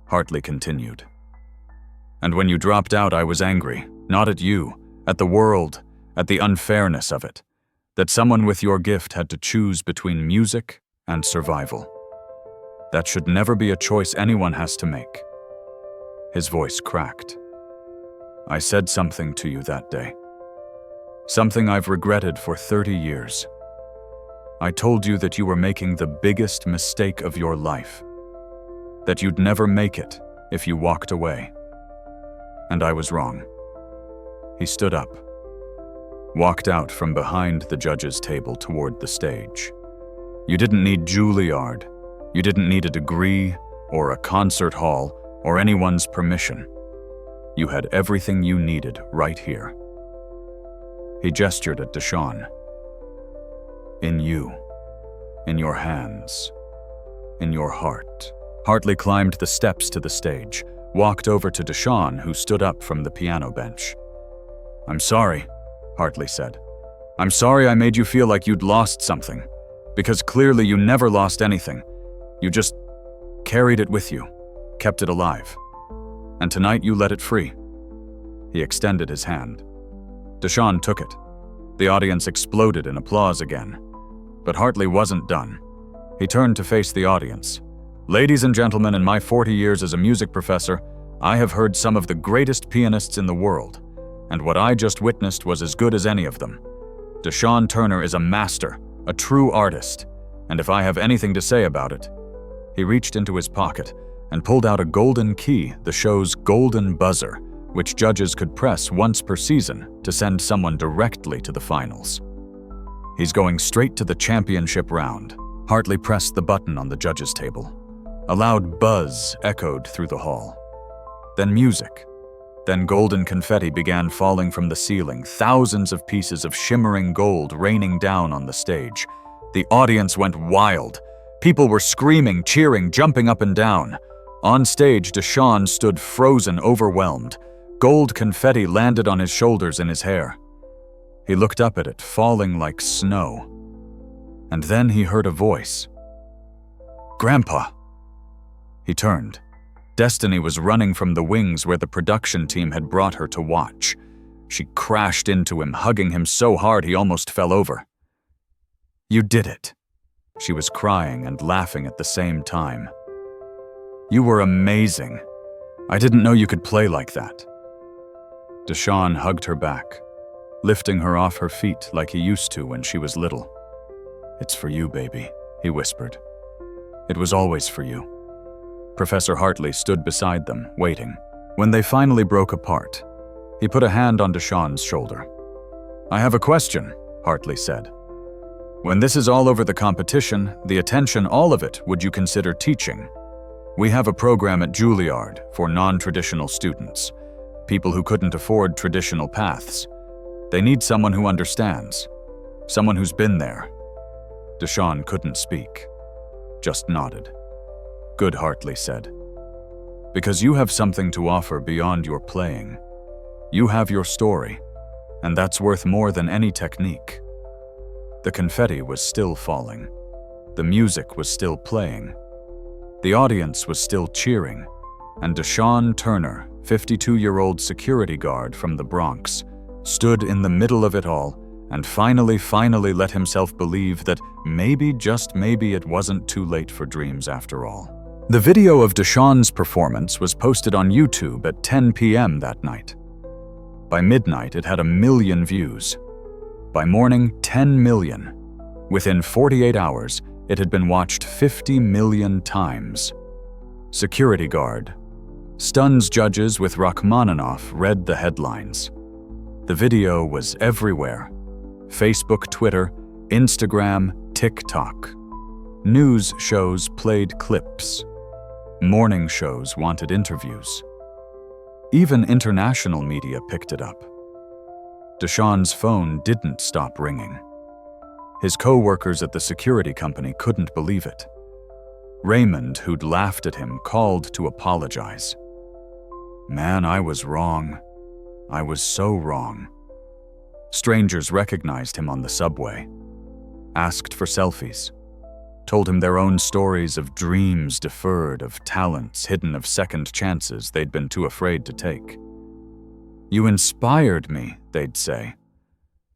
Hartley continued. And when you dropped out, I was angry, not at you, at the world, at the unfairness of it, that someone with your gift had to choose between music and survival. That should never be a choice anyone has to make. His voice cracked. I said something to you that day. Something I've regretted for 30 years. I told you that you were making the biggest mistake of your life. That you'd never make it if you walked away. And I was wrong. He stood up, walked out from behind the judge's table toward the stage. You didn't need Juilliard. You didn't need a degree or a concert hall or anyone's permission. You had everything you needed right here. He gestured at DeShawn. In you, in your hands, in your heart. Hartley climbed the steps to the stage, walked over to DeShawn, who stood up from the piano bench. I'm sorry, Hartley said. I'm sorry I made you feel like you'd lost something, because clearly you never lost anything. You just carried it with you, kept it alive. And tonight you let it free. He extended his hand. DeShawn took it. The audience exploded in applause again. But Hartley wasn't done. He turned to face the audience. Ladies and gentlemen, in my 40 years as a music professor, I have heard some of the greatest pianists in the world, and what I just witnessed was as good as any of them. DeShawn Turner is a master, a true artist, and if I have anything to say about it... He reached into his pocket and pulled out a golden key, the show's golden buzzer, which judges could press once per season to send someone directly to the finals. He's going straight to the championship round. Hartley pressed the button on the judges' table. A loud buzz echoed through the hall. Then music. Then golden confetti began falling from the ceiling, thousands of pieces of shimmering gold raining down on the stage. The audience went wild. People were screaming, cheering, jumping up and down. On stage, DeShawn stood frozen, overwhelmed. Gold confetti landed on his shoulders and his hair. He looked up at it, falling like snow. And then he heard a voice. Grandpa! He turned. Destiny was running from the wings where the production team had brought her to watch. She crashed into him, hugging him so hard he almost fell over. You did it. She was crying and laughing at the same time. You were amazing. I didn't know you could play like that." DeShawn hugged her back, lifting her off her feet like he used to when she was little. "It's for you, baby," he whispered. "It was always for you." Professor Hartley stood beside them, waiting. When they finally broke apart, he put a hand on DeShawn's shoulder. "I have a question," Hartley said. "When this is all over the competition, the attention, all of it, would you consider teaching? We have a program at Juilliard for non-traditional students, people who couldn't afford traditional paths. They need someone who understands, someone who's been there." DeShawn couldn't speak, just nodded. "Good," Hartley said. "Because you have something to offer beyond your playing. You have your story, and that's worth more than any technique." The confetti was still falling. The music was still playing. The audience was still cheering, and DeShawn Turner, 52-year-old security guard from the Bronx, stood in the middle of it all and finally let himself believe that maybe, just maybe, it wasn't too late for dreams after all. The video of DeShawn's performance was posted on YouTube at 10 p.m. that night. By midnight, it had 1 million views. By morning, 10 million. Within 48 hours, it had been watched 50 million times. Security guard stuns judges with Rachmaninoff read the headlines. The video was everywhere. Facebook, Twitter, Instagram, TikTok. News shows played clips. Morning shows wanted interviews. Even international media picked it up. DeShawn's phone didn't stop ringing. His co-workers at the security company couldn't believe it. Raymond, who'd laughed at him, called to apologize. "Man, I was wrong. I was so wrong." Strangers recognized him on the subway, asked for selfies, told him their own stories of dreams deferred, of talents hidden, of second chances they'd been too afraid to take. "You inspired me," they'd say,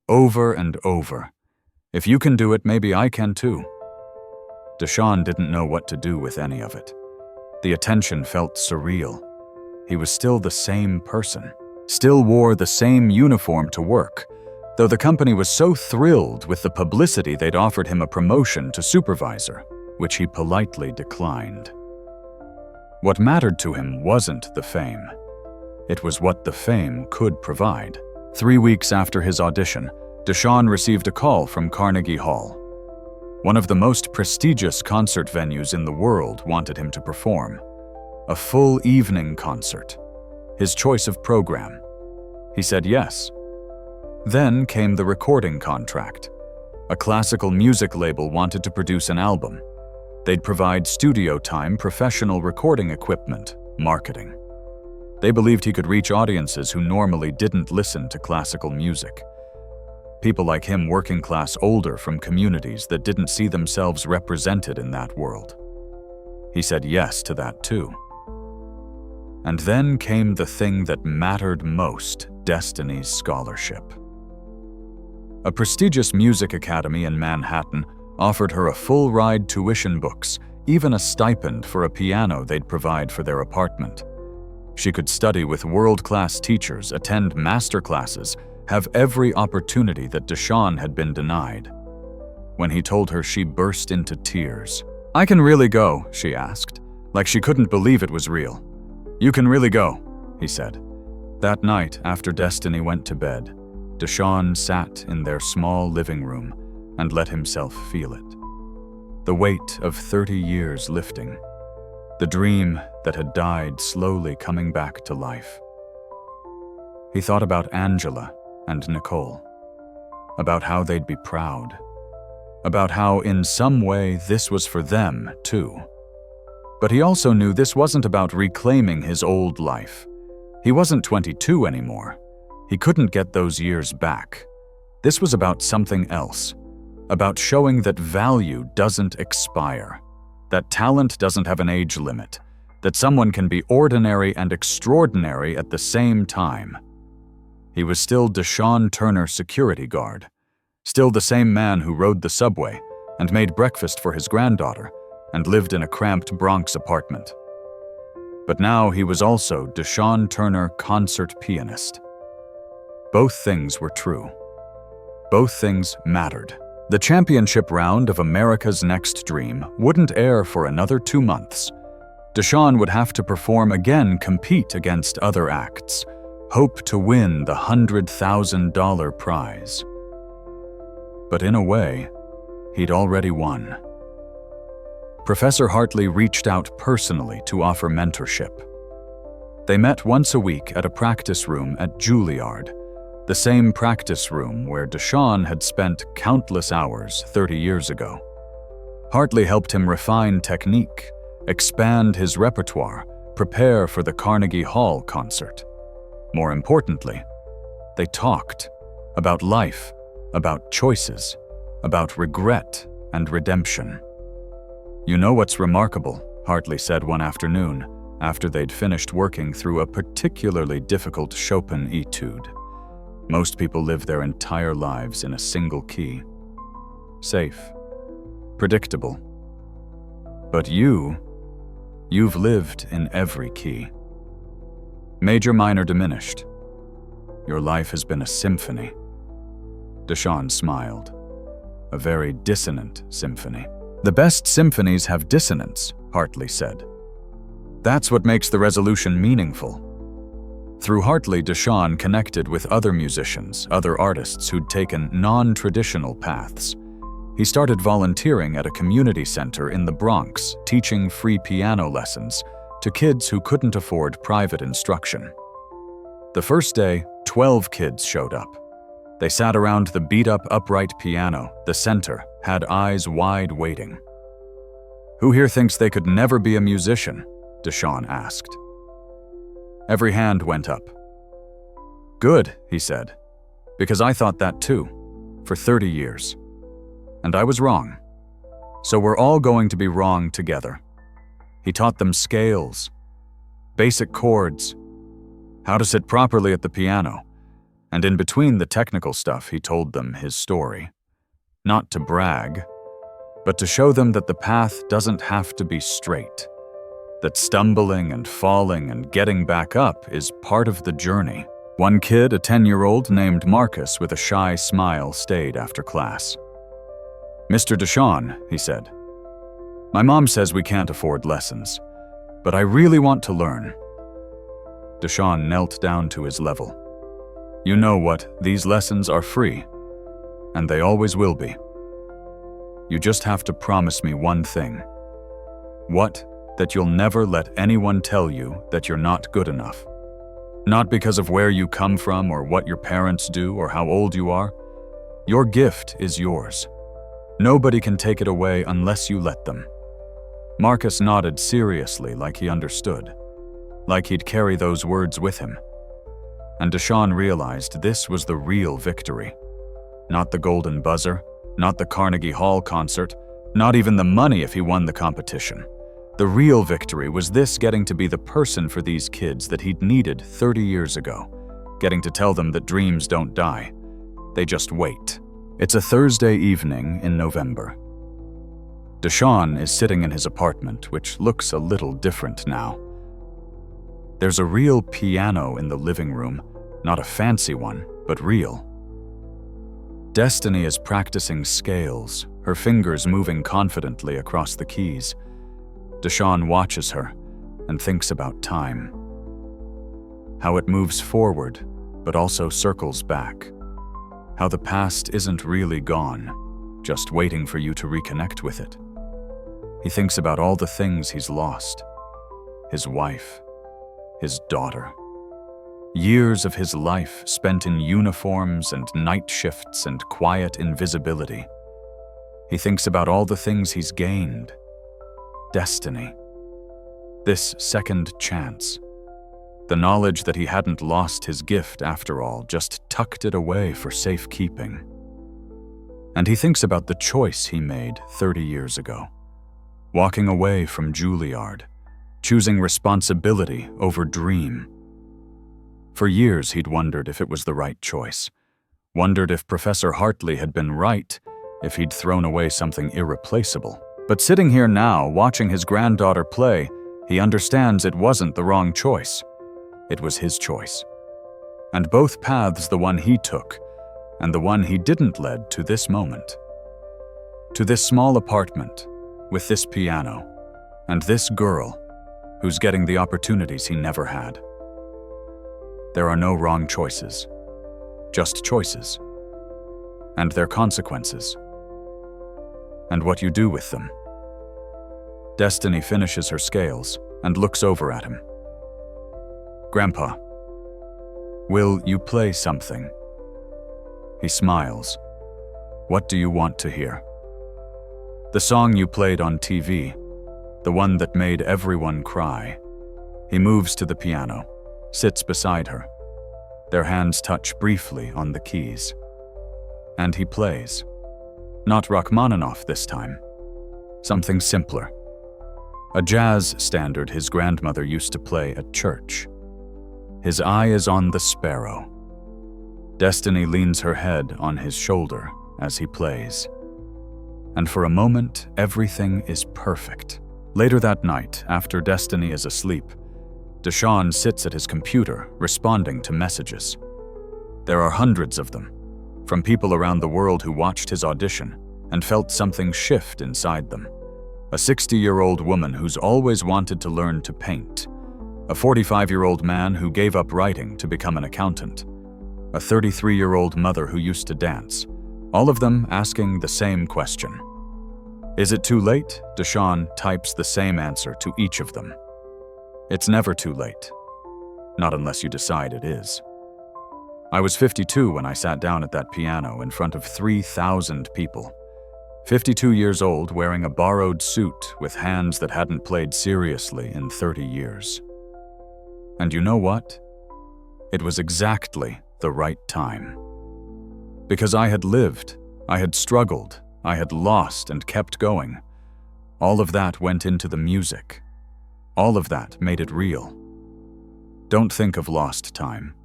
over and over. "If you can do it, maybe I can too." DeShawn didn't know what to do with any of it. The attention felt surreal. He was still the same person, still wore the same uniform to work, though the company was so thrilled with the publicity they'd offered him a promotion to supervisor, which he politely declined. What mattered to him wasn't the fame. It was what the fame could provide. 3 weeks after his audition, DeShawn received a call from Carnegie Hall. One of the most prestigious concert venues in the world wanted him to perform. A full evening concert. His choice of program. He said yes. Then came the recording contract. A classical music label wanted to produce an album. They'd provide studio time, professional recording equipment, marketing. They believed he could reach audiences who normally didn't listen to classical music. People like him, working class, older, from communities that didn't see themselves represented in that world. He said yes to that too. And then came the thing that mattered most, Destiny's scholarship. A prestigious music academy in Manhattan offered her a full-ride tuition books, even a stipend for a piano they'd provide for their apartment. She could study with world-class teachers, attend master classes, have every opportunity that DeShawn had been denied. When he told her, she burst into tears. "I can really go?" she asked, like she couldn't believe it was real. "You can really go," he said. That night, after Destiny went to bed, DeShawn sat in their small living room and let himself feel it. The weight of 30 years lifting. The dream that had died slowly coming back to life. He thought about Angela and Nicole, about how they'd be proud, about how in some way this was for them too. But he also knew this wasn't about reclaiming his old life. He wasn't 22 anymore. He couldn't get those years back. This was about something else, about showing that value doesn't expire, that talent doesn't have an age limit, that someone can be ordinary and extraordinary at the same time. He was still DeShawn Turner, security guard, still the same man who rode the subway and made breakfast for his granddaughter and lived in a cramped Bronx apartment. But now he was also DeShawn Turner concert pianist. Both things were true. Both things mattered. The championship round of America's Next Dream wouldn't air for another 2 months. DeShawn would have to perform again, compete against other acts, hope to win the $100,000 prize. But in a way, he'd already won. Professor Hartley reached out personally to offer mentorship. They met once a week at a practice room at Juilliard, the same practice room where DeShawn had spent countless hours 30 years ago. Hartley helped him refine technique, expand his repertoire, prepare for the Carnegie Hall concert. More importantly, they talked about life, about choices, about regret and redemption. "You know what's remarkable," Hartley said one afternoon, after they'd finished working through a particularly difficult Chopin etude. "Most people live their entire lives in a single key. Safe, predictable. But you've lived in every key. Major, minor, diminished. Your life has been a symphony." DeShawn smiled. "A very dissonant symphony." "The best symphonies have dissonance," Hartley said. "That's what makes the resolution meaningful." Through Hartley, DeShawn connected with other musicians, other artists who'd taken non-traditional paths. He started volunteering at a community center in the Bronx, teaching free piano lessons to kids who couldn't afford private instruction. The first day, 12 kids showed up. They sat around the beat-up upright piano, the center, had eyes wide waiting. "Who here thinks they could never be a musician?" DeShawn asked. Every hand went up. "Good," he said, "because I thought that too, for 30 years. And I was wrong. So we're all going to be wrong together." He taught them scales, basic chords, how to sit properly at the piano, and in between the technical stuff, he told them his story. Not to brag, but to show them that the path doesn't have to be straight, that stumbling and falling and getting back up is part of the journey. One kid, a 10-year-old named Marcus with a shy smile, stayed after class. "Mr. DeShawn," he said, "my mom says we can't afford lessons, but I really want to learn." DeShawn knelt down to his level. "You know what, these lessons are free, and they always will be. You just have to promise me one thing." "What?" "That you'll never let anyone tell you that you're not good enough. Not because of where you come from or what your parents do or how old you are. Your gift is yours. Nobody can take it away unless you let them." Marcus nodded seriously, like he understood, like he'd carry those words with him. And DeShawn realized this was the real victory. Not the golden buzzer, not the Carnegie Hall concert, not even the money if he won the competition. The real victory was this: getting to be the person for these kids that he'd needed 30 years ago, getting to tell them that dreams don't die. They just wait. It's a Thursday evening in November. DeShawn is sitting in his apartment, which looks a little different now. There's a real piano in the living room, not a fancy one, but real. Destiny is practicing scales, her fingers moving confidently across the keys. DeShawn watches her and thinks about time. How it moves forward, but also circles back. How the past isn't really gone, just waiting for you to reconnect with it. He thinks about all the things he's lost. His wife, his daughter. Years of his life spent in uniforms and night shifts and quiet invisibility. He thinks about all the things he's gained. Destiny. This second chance. The knowledge that he hadn't lost his gift after all, just tucked it away for safekeeping. And he thinks about the choice he made 30 years ago. Walking away from Juilliard, choosing responsibility over dream. For years he'd wondered if it was the right choice. Wondered if Professor Hartley had been right, if he'd thrown away something irreplaceable. But sitting here now, watching his granddaughter play, He understands it wasn't the wrong choice. It was his choice. And both paths, the one he took and the one he didn't, led to this moment. To this small apartment, with this piano, and this girl who's getting the opportunities he never had. There are no wrong choices, just choices. And their consequences. And what you do with them. Destiny finishes her scales and looks over at him. "Grandpa, will you play something?" He smiles. "What do you want to hear?" "The song you played on TV, the one that made everyone cry." He moves to the piano, sits beside her. Their hands touch briefly on the keys. And he plays. Not Rachmaninoff this time. Something simpler. A jazz standard his grandmother used to play at church. His eye is on the sparrow. Destiny leans her head on his shoulder as he plays. And for a moment, everything is perfect. Later that night, after Destiny is asleep, DeShawn sits at his computer, responding to messages. There are hundreds of them, from people around the world who watched his audition and felt something shift inside them. A 60-year-old woman who's always wanted to learn to paint. A 45-year-old man who gave up writing to become an accountant. A 33-year-old mother who used to dance. All of them asking the same question. Is it too late? DeShawn types the same answer to each of them. It's never too late. Not unless you decide it is. I was 52 when I sat down at that piano in front of 3,000 people. 52 years old, wearing a borrowed suit with hands that hadn't played seriously in 30 years. And you know what? It was exactly the right time. Because I had lived, I had struggled, I had lost and kept going. All of that went into the music. All of that made it real. Don't think of lost time.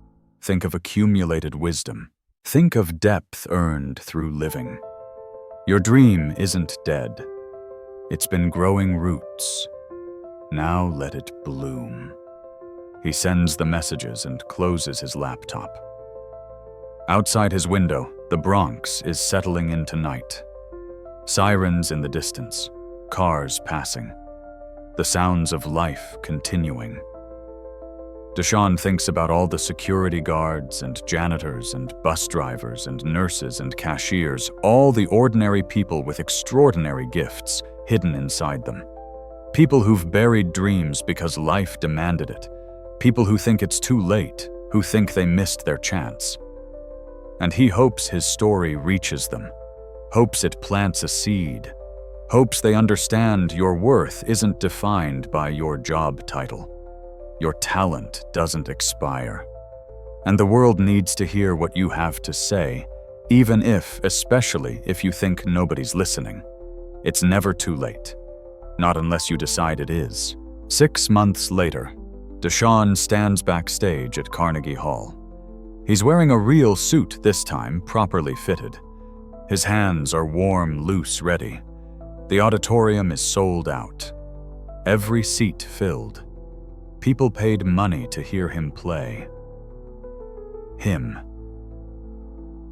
Think of accumulated wisdom. Think of depth earned through living. Your dream isn't dead. It's been growing roots. Now let it bloom. He sends the messages and closes his laptop. Outside his window, the Bronx is settling into night. Sirens in the distance, cars passing, the sounds of life continuing. DeShawn thinks about all the security guards and janitors and bus drivers and nurses and cashiers, all the ordinary people with extraordinary gifts hidden inside them. People who've buried dreams because life demanded it. People who think it's too late, who think they missed their chance. And he hopes his story reaches them, hopes it plants a seed, hopes they understand your worth isn't defined by your job title. Your talent doesn't expire. And the world needs to hear what you have to say, even if, especially if you think nobody's listening. It's never too late. Not unless you decide it is. 6 months later, DeShawn stands backstage at Carnegie Hall. He's wearing a real suit this time, properly fitted. His hands are warm, loose, ready. The auditorium is sold out. Every seat filled. People paid money to hear him play. Him.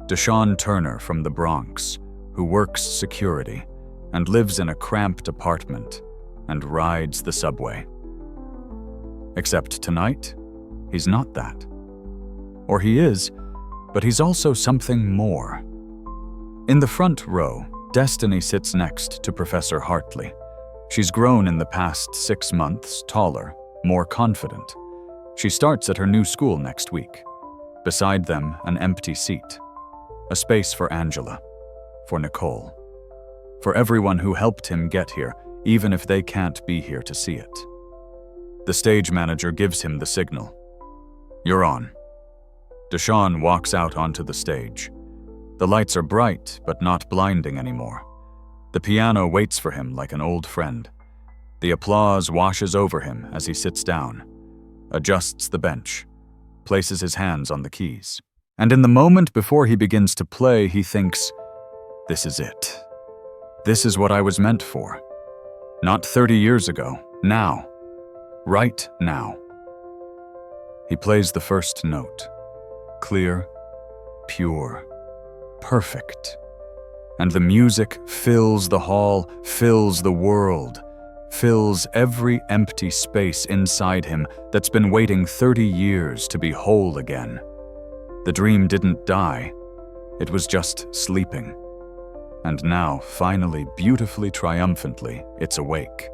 DeShawn Turner from the Bronx, who works security and lives in a cramped apartment and rides the subway. Except tonight, he's not that. Or he is, but he's also something more. In the front row, Destiny sits next to Professor Hartley. She's grown in the past 6 months, taller, more confident. She starts at her new school next week. Beside them, an empty seat. A space for Angela, for Nicole, for everyone who helped him get here, even if they can't be here to see it. The stage manager gives him the signal. You're on. DeShawn walks out onto the stage. The lights are bright, but not blinding anymore. The piano waits for him like an old friend. The applause washes over him as he sits down, adjusts the bench, places his hands on the keys. And in the moment before he begins to play, he thinks, this is it. This is what I was meant for. Not 30 years ago, now. right now. He plays the first note. Clear, pure, perfect. And the music fills the hall, fills the world, fills every empty space inside him that's been waiting 30 years to be whole again. The dream didn't die, it was just sleeping. And now, finally, beautifully triumphantly, it's awake.